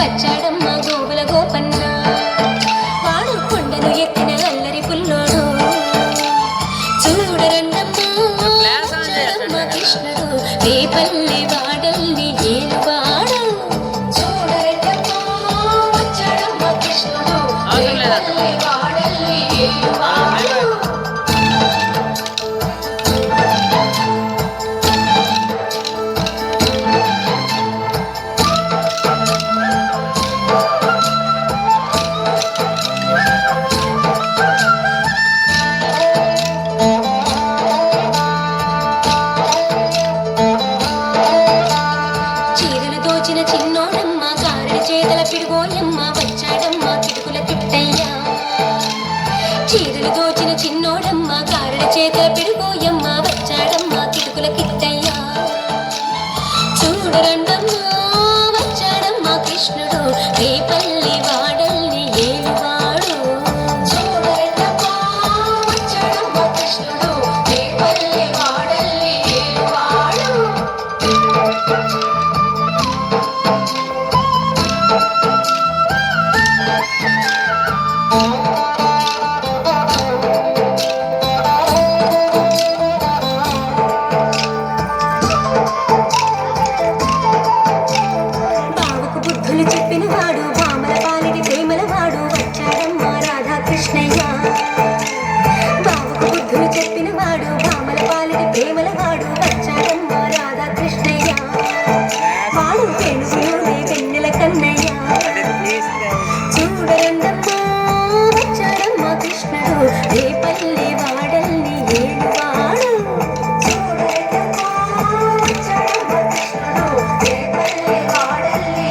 వచ్చాడమ్మా గోగుల గోపన్న వాడు కొండను ఎక్కిన అల్లరి పుల్లోడు చూడరండమ్మా కృష్ణుడు రేపల్లి వాడల్ని ఏలువాడు చూడరండమ్మా వచ్చాడమ్మా కృష్ణుడు రేపల్లి వాడల్ని ఏలువాడు చిన్నోడమ్మ కారడి చేతల పిడుగోయమ్మ వచ్చాడమ్మ కిటుకుల కిట్టయ్యా చీరలు దోచిన చిన్నోడమ్మ కారడి చేతల పిడుగోయమ్మ వచ్చాడమ్మ కిటుకుల కిట్టయ్యా చూడరండమ్మా వచ్చాడమ్మ కృష్ణుడు రేపల్లి వాడల్ని ఏలువాడు చూడరండమ్మా వచ్చాడమ్మ కృష్ణుడు రేపల్లి వాడల్ని ఏలువాడు చెప్పిన వాడు భామల పాలిటి ప్రేమల వాడు వచ్చాడమ్మ రాధాకృష్ణయ్య బావకు బుద్ధులు చెప్పిన వాడు భామల పాలిటి ప్రేమల వాడు వచ్చాడమ్మ రాధాకృష్ణయ్య వాడు పెనుగులోనే వెన్నెల కన్నయ్య చూడరండమ్మా వచ్చాడమ్మ కృష్ణుడు రేపల్లి వాడల్ని ఏలువాడు చూడరండమ్మా వచ్చాడమ్మ కృష్ణుడు రేపల్లి వాడల్ని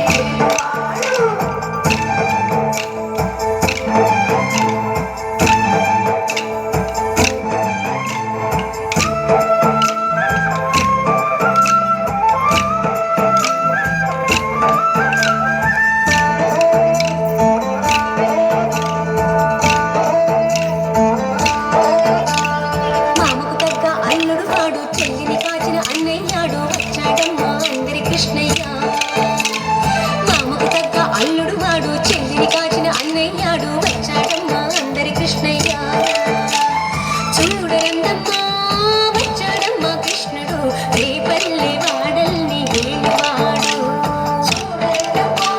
చూడరండమ్మా వచ్చాడమ్మా కృష్ణుడు రేపల్లి వాడల్ని ఏలువాడు చూడరండమ్మా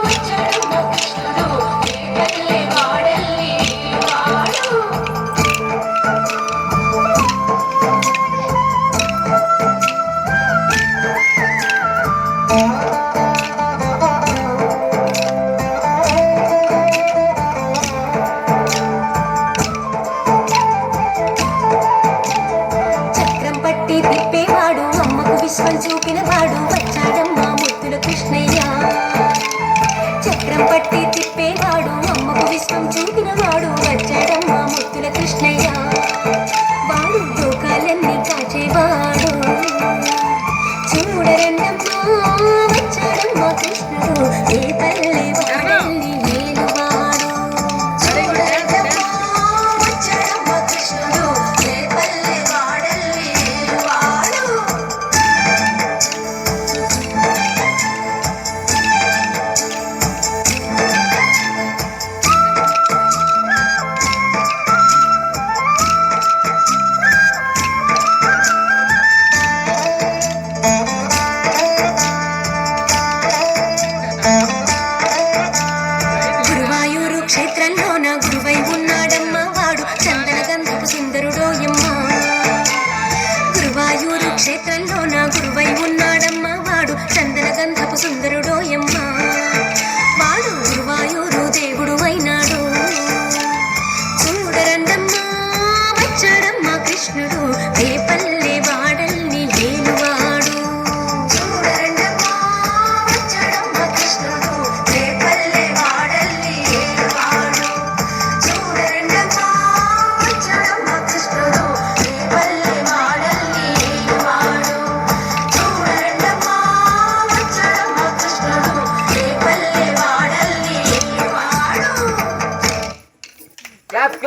వచ్చాడమ్మా కృష్ణుడు రేపల్లి వాడల్ని ఏలువాడు తిప్పేవాడు అమ్మకు విశ్వం చూపిన వాడు వచ్చాడమ్మా ముద్దుల కృష్ణయ్య చక్రం పట్టి తిప్పేవాడు అమ్మకు విశ్వం చూపిన వాడు